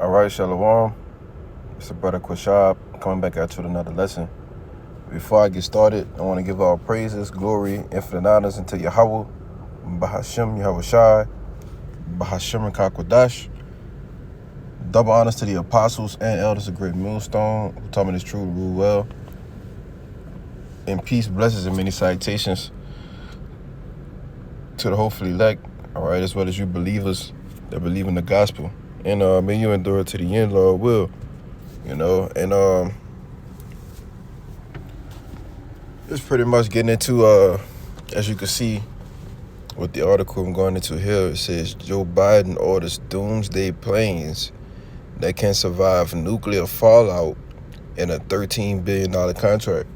All right, Shalom. It's the brother Quashab coming back at you with another lesson. Before I get started, I want to give all praises, glory, infinite honors unto Yahweh, Bahashem, Yahweh Shai, Bahashem and Kakwadash. Double honors to the apostles and elders of Great Millstone, who taught me this true to rule well. And peace, blessings, and many salutations to the hopefully elect, all right, as well as you believers that believe in the gospel. And may you endure to the end, Lord will. And it's pretty much getting into, as you can see with the article I'm going into here, it says Joe Biden orders Doomsday planes that can survive nuclear fallout in a $13 billion contract.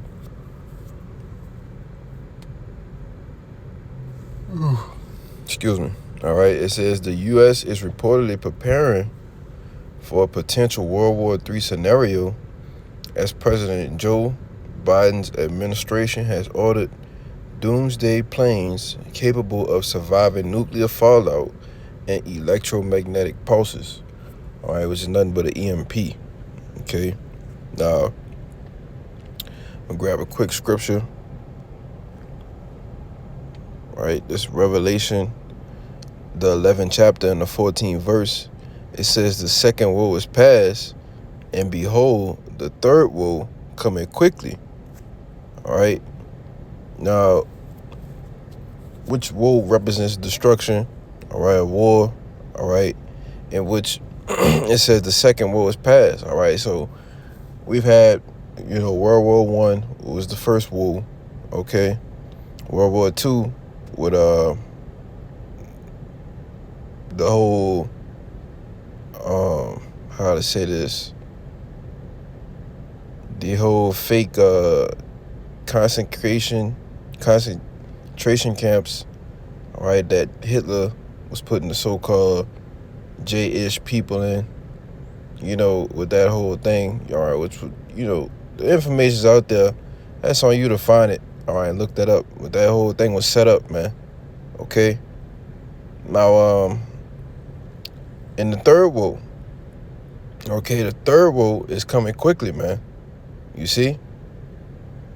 Excuse me. All right, it says the U.S. is reportedly preparing for a potential World War III scenario as President Joe Biden's administration has ordered Doomsday planes capable of surviving nuclear fallout and electromagnetic pulses, all right, which is nothing but an EMP, okay? Now, I'm going to grab a quick scripture, all right? This Revelation, the 11th chapter and the 14th verse. It says the second woe is past, and behold, the third woe coming quickly. All right. Now, which woe represents destruction? All right, war. All right, in which it says the second woe is past. All right, so we've had, World War I was the first woe. Okay, World War II with the whole how to say this, the whole fake concentration camps, all right, that Hitler was putting the so-called J-ish people in, with that whole thing, all right, which, the information's out there. That's on you to find it, all right, look that up. But that whole thing was set up, man, okay? Now, in the third woe, okay, the third woe is coming quickly, man. You see?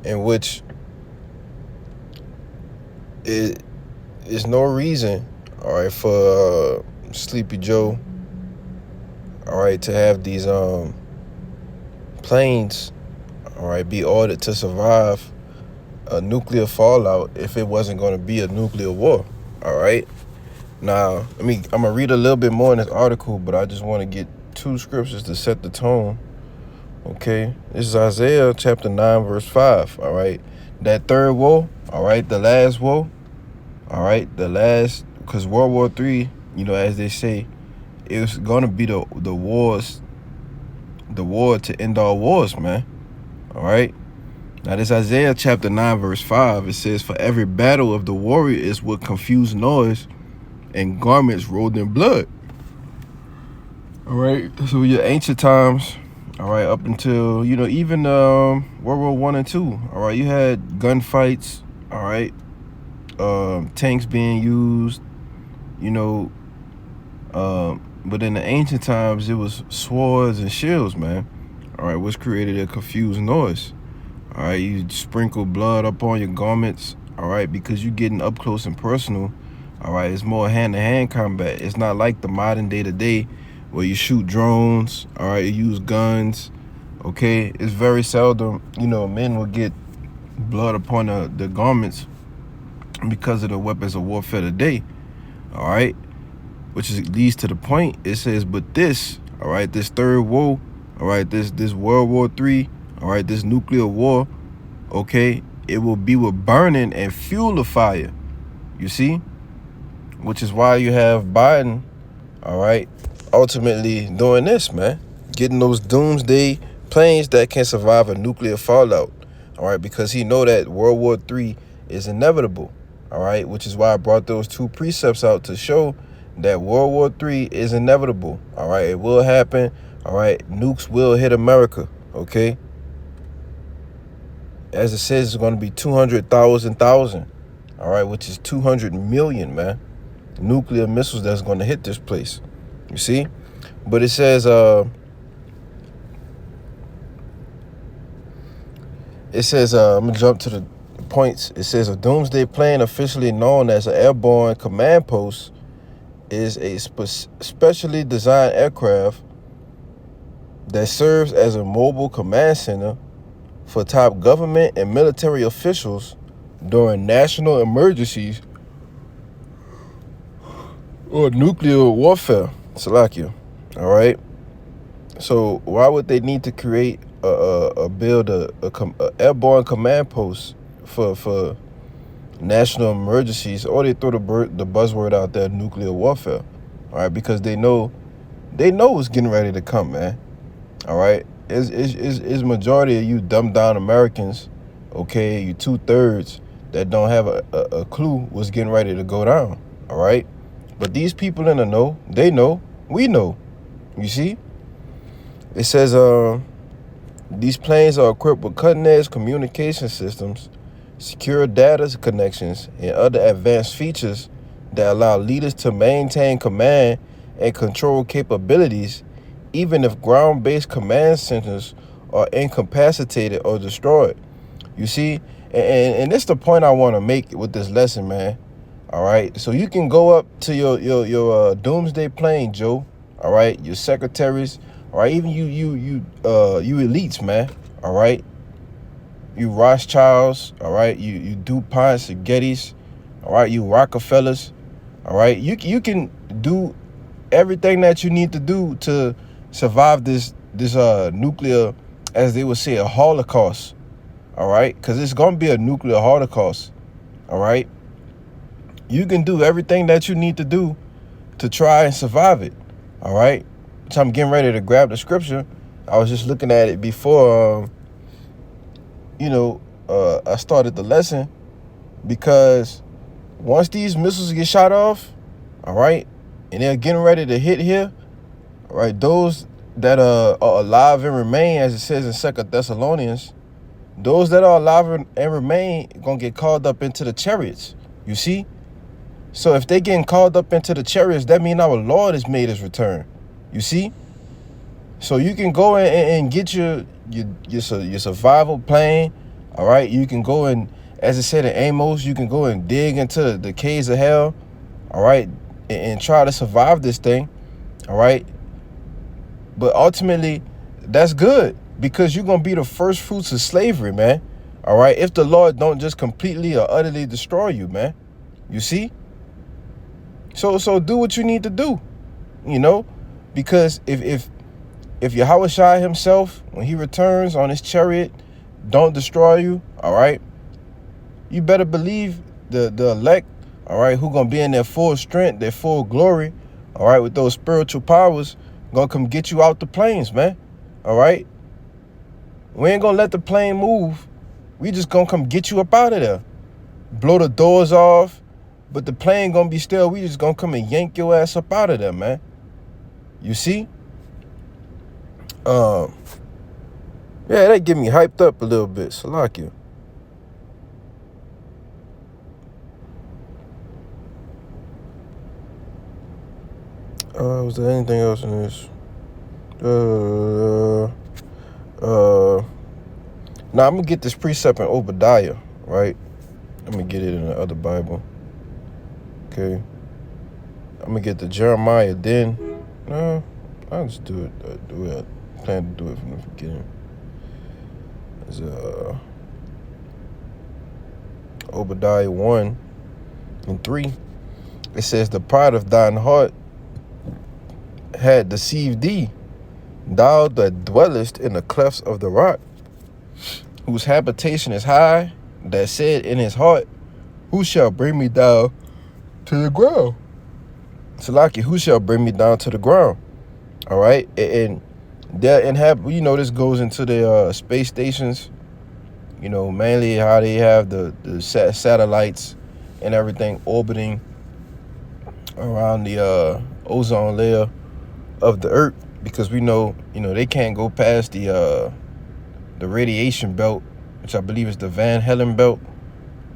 In which it is no reason, all right, for Sleepy Joe, all right, to have these planes, all right, be ordered to survive a nuclear fallout if it wasn't going to be a nuclear war, all right? Now, I'm going to read a little bit more in this article, but I just want to get two scriptures to set the tone, okay? This is Isaiah chapter 9, verse 5, all right? That third woe, all right, the last woe, all right, because World War III, as they say, it was going to be the war to end all wars, man, all right? Now, this Isaiah chapter 9, verse 5, it says, for every battle of the warrior is with confused noise and garments rolled in blood. All right, so your ancient times, all right, up until, even World War I and II, all right, you had gunfights, all right, tanks being used, but in the ancient times, it was swords and shields, man, all right, which created a confused noise. All right, you sprinkle blood up on your garments, all right, because you're getting up close and personal. All right, it's more hand-to-hand combat. It's not like the modern day-to-day where you shoot drones, all right, you use guns, okay? It's very seldom, men will get blood upon the garments because of the weapons of warfare today, all right? Which leads to the point, it says, but this, all right, this third woe, all right, this World War III, all right, this nuclear war, okay, it will be with burning and fuel of fire, you see? Which is why you have Biden, all right, ultimately doing this, man. Getting those doomsday planes that can survive a nuclear fallout, all right, because he know that World War III is inevitable, all right, which is why I brought those two precepts out to show that World War III is inevitable, all right. It will happen, all right. Nukes will hit America, okay. As it says, it's going to be 200,000, all right, which is 200 million, man. Nuclear missiles that's going to hit this place, you see? But I'm gonna jump to the points. It says a Doomsday plane, officially known as an airborne command post, is a specially designed aircraft that serves as a mobile command center for top government and military officials during national emergencies or nuclear warfare. Salakia. All right. So why would they need to create build a airborne command post for national emergencies, or they throw the buzzword out there, nuclear warfare? All right, because they know it's getting ready to come, man. All right, is majority of you dumbed down Americans, okay, you 2/3 that don't have a clue what's getting ready to go down. All right, but these people in the know, they know, we know. You see, it says these planes are equipped with cutting-edge communication systems, secure data connections, and other advanced features that allow leaders to maintain command and control capabilities even if ground-based command centers are incapacitated or destroyed. You see? And that's the point I want to make with this lesson, man. All right? So you can go up to your Doomsday plane, Joe. All right? Your secretaries, all right? Even you elites, man. All right? You Rothschilds, all right? You DuPonts, and Gettys, all right? You Rockefellers, all right? You can do everything that you need to do to survive this nuclear, as they would say, a holocaust. All right, because it's gonna be a nuclear holocaust. All right, you can do everything that you need to do to try and survive it. All right, so I'm getting ready to grab the scripture. I was just looking at it before I started the lesson, because once these missiles get shot off, all right, and they're getting ready to hit here, all right, those that are alive and remain, as it says in 2 Thessalonians, those that are alive and remain gonna get called up into the chariots. You see? So if they getting called up into the chariots, that means our Lord has made his return. You see? So you can go and get your survival plane. All right, you can go and, as it said in Amos, you can go and dig into the caves of hell. All right, and try to survive this thing. All right. But ultimately, that's good, because you're going to be the first fruits of slavery, man. All right? If the Lord don't just completely or utterly destroy you, man. You see? So do what you need to do, because if Yahweh Shai himself, when he returns on his chariot, don't destroy you, all right? You better believe the elect, all right, who going to be in their full strength, their full glory, all right, with those spiritual powers, gonna come get you out the planes, man. All right? We ain't gonna let the plane move. We just gonna come get you up out of there. Blow the doors off, but the plane gonna be still. We just gonna come and yank your ass up out of there, man. You see? Yeah, that get me hyped up a little bit. Salakia. Was there anything else in this? Now I'm gonna get this precept in Obadiah, right? Let me get it in the other Bible. Okay. I'm gonna get the Jeremiah then. No, I'll just do it. I plan to do it from the beginning. It's Obadiah 1:3. It says, "The pride of thine heart had deceived thee, thou that dwellest in the clefts of the rock, whose habitation is high, that said in his heart, who shall bring me down to the ground?" Salaki, who shall bring me down to the ground? All right, and this goes into the space stations. Mainly how they have the satellites and everything orbiting around the ozone layer of the Earth, because we know they can't go past the radiation belt, which I believe is the Van Halen belt.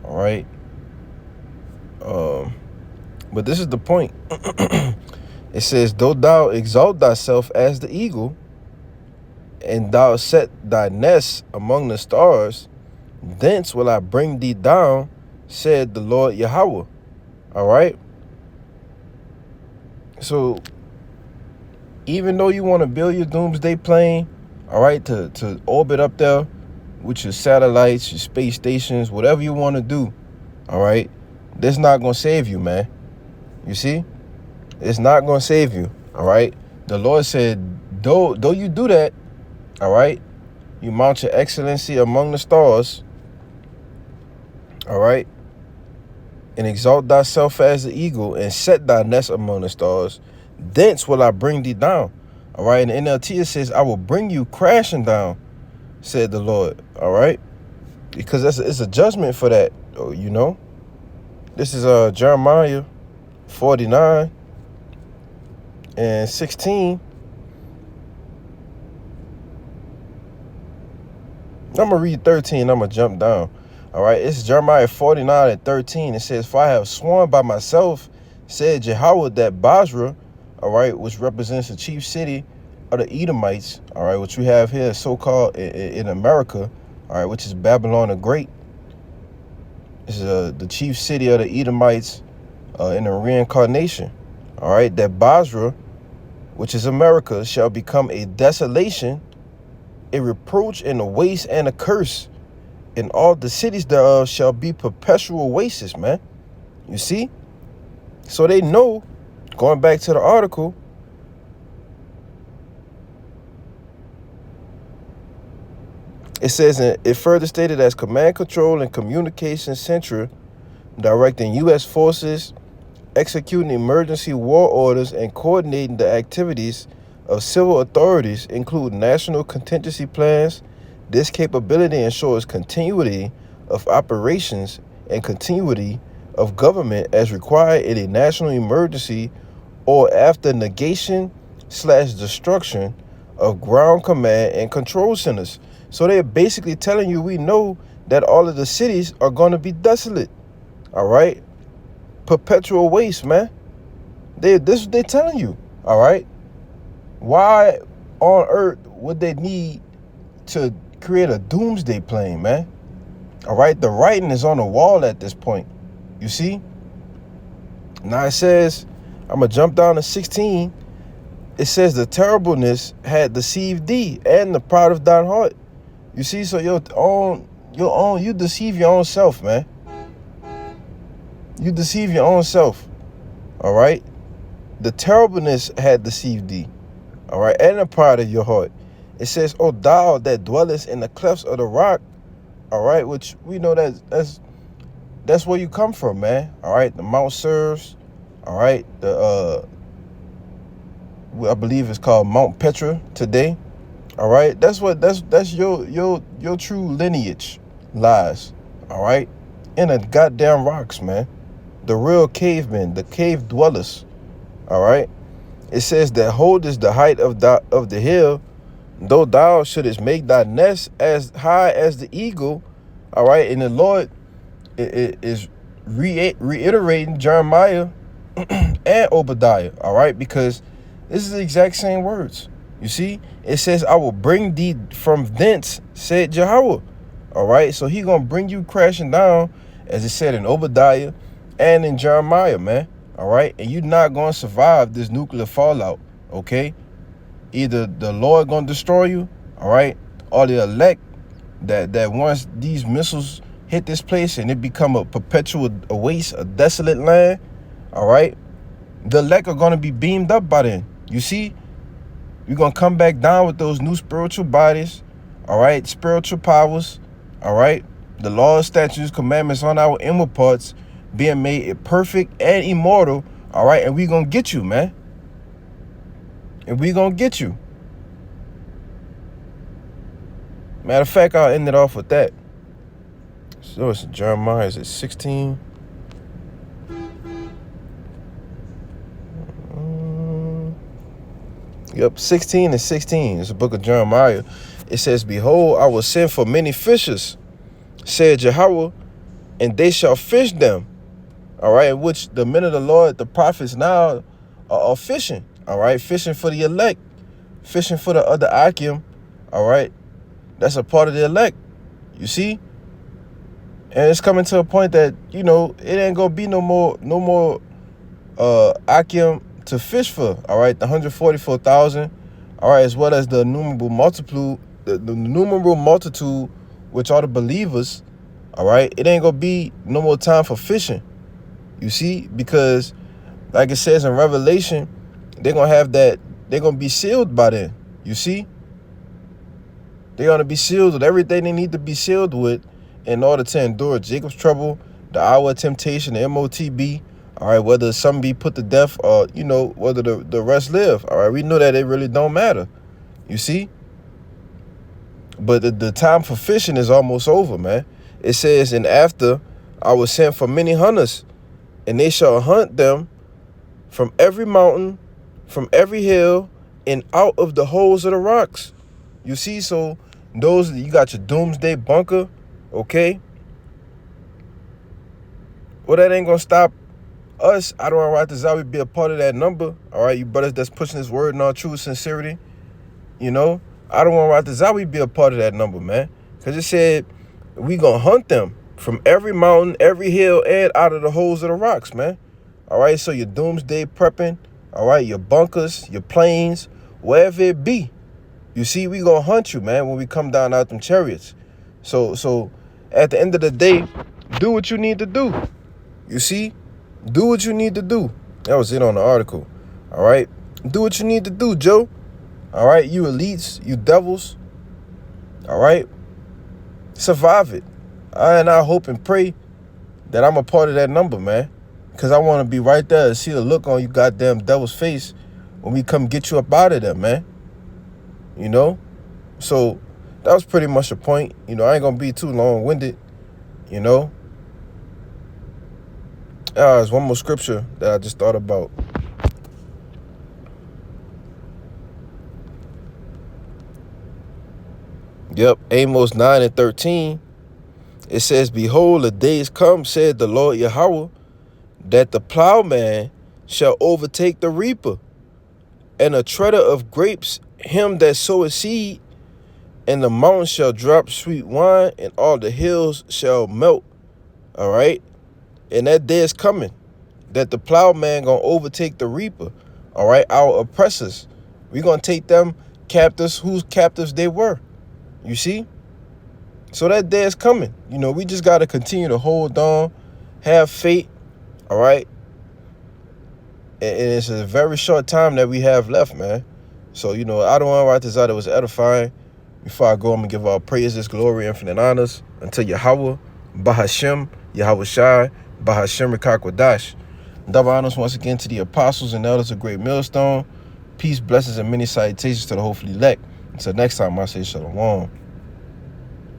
All right. But this is the point. It says, though thou exalt thyself as the eagle, and thou set thy nest among the stars, thence will I bring thee down, said the Lord Yahweh. All right. So even though you want to build your doomsday plane, all right, to orbit up there with your satellites, your space stations, whatever you want to do, all right, that's not going to save you, man. You see? It's not going to save you, all right? The Lord said, though you do that, all right, you mount your excellency among the stars, all right, and exalt thyself as the eagle, and set thy nest among the stars, thence will I bring thee down. All right, and NLT it says, I will bring you crashing down, said the Lord. All right, because it's a judgment for that, you know. This is Jeremiah 49 and 16. I'm going to read 13. I'm going to jump down. All right, it's Jeremiah 49 and 13. It says, for I have sworn by myself, said Yahweh, that Basra, all right, which represents the chief city of the Edomites, all right, which we have here so-called in America, all right, which is Babylon the Great. This is the chief city of the Edomites in a reincarnation, all right, that Basra, which is America, shall become a desolation, a reproach and a waste and a curse, and all the cities thereof shall be perpetual wastes, man. You see? So they know, going back to the article, it says, it further stated as command, control, and communication center, directing U.S. forces, executing emergency war orders, and coordinating the activities of civil authorities, include national contingency plans. This capability ensures continuity of operations and continuity of government as required in a national emergency or after negation/destruction of ground command and control centers. So they're basically telling you, we know that all of the cities are going to be desolate. All right. Perpetual waste, man. This is what they're telling you. All right. Why on earth would they need to create a doomsday plane, man? All right. The writing is on the wall at this point. You see? Now it says, I'm going to jump down to 16. It says, the terribleness had deceived thee and the pride of thine heart. You see? So you deceive your own self, man. You deceive your own self. All right? The terribleness had deceived thee. All right? And the pride of your heart. It says, O thou that dwellest in the clefts of the rock. All right? Which we know that's where you come from, man. All right? The Mount Serves. All right? I believe it's called Mount Petra today. All right? That's your true lineage lies. All right? In the goddamn rocks, man. The real cavemen, the cave dwellers. All right? It says that holdest the height of the hill, though thou shouldest make thy nest as high as the eagle. All right? And the Lord is reiterating Jeremiah and Obadiah. All right? Because this is the exact same words. You see? It says, I will bring thee from thence, said Jehovah. All right? So he going to bring you crashing down, as it said in Obadiah and in Jeremiah, man. All right? And you're not going to survive this nuclear fallout, okay? Either the Lord going to destroy you, all right, or the elect that once these missiles hit this place and it become a perpetual waste, a desolate land, all right, the elect are going to be beamed up by then. You see? You're going to come back down with those new spiritual bodies, all right, spiritual powers, all right, the laws, statutes, commandments on our inward parts being made perfect and immortal, all right, and we going to get you, man. And we going to get you. Matter of fact, I'll end it off with that. So it's Jeremiah, is it 16? Yep, 16 and 16. It's the book of Jeremiah. It says, behold, I will send for many fishers, said Jehovah, and they shall fish them. All right, which the men of the Lord, the prophets now are fishing, all right? Fishing for the elect, fishing for the other Akim, all right? That's a part of the elect, you see? And it's coming to a point that, you know, it ain't gonna be no more Akim to fish for, all right? The 144,000, all right, as well as the innumerable multitude, the innumerable multitude, which are the believers, all right? It ain't gonna be no more time for fishing, you see? Because, like it says in Revelation, they're gonna have that, they're gonna be sealed by then, you see? They're gonna be sealed with everything they need to be sealed with in order to endure Jacob's trouble, the hour of temptation, the MOTB, all right, whether some be put to death or, you know, whether the rest live, all right? We know that it really don't matter, you see? But the time for fishing is almost over, man. It says, and after I was sent for many hunters, and they shall hunt them from every mountain, from every hill, and out of the holes of the rocks. You see, so those, you got your doomsday bunker, okay? Well, that ain't gonna stop us. I don't want to Zawi be a part of that number, all right? You brothers that's pushing this word in all true sincerity, you know? I don't want to Zawi be a part of that number, man. Because it said we gonna hunt them from every mountain, every hill, and out of the holes of the rocks, man. All right, so your doomsday prepping, all right, your bunkers, your planes, wherever it be. You see, we gonna hunt you, man, when we come down out them chariots. So at the end of the day, do what you need to do. You see? Do what you need to do. That was it on the article. All right? Do what you need to do, Joe. All right? You elites, you devils. All right? Survive it. And I hope and pray that I'm a part of that number, man. Because I want to be right there and see the look on you goddamn devil's face when we come get you up out of there, man. You know? So that was pretty much the point. You know, I ain't going to be too long-winded, you know? There's one more scripture that I just thought about. Yep, Amos 9:13. It says, behold, the days come, said the Lord Yahweh, that the plowman shall overtake the reaper, and a treader of grapes him that soweth seed, and the mountains shall drop sweet wine, and all the hills shall melt. All right? And that day is coming, that the plowman gonna overtake the reaper. All right? Our oppressors. We gonna take them captives whose captives they were. You see? So that day is coming. You know, we just gotta continue to hold on, have faith. All right? And it's a very short time that we have left, man. So, you know, I don't want to write this out. It was edifying. Before I go, I'm going to give all praises, glory, infinite honors unto Yahweh, Bahashem, Yahweh Shai, Bahashem, Rikakwadash. Double honors once again to the apostles and elders of Great Millstone. Peace, blessings, and many salutations to the hopefully elect. Until next time, I say shalom.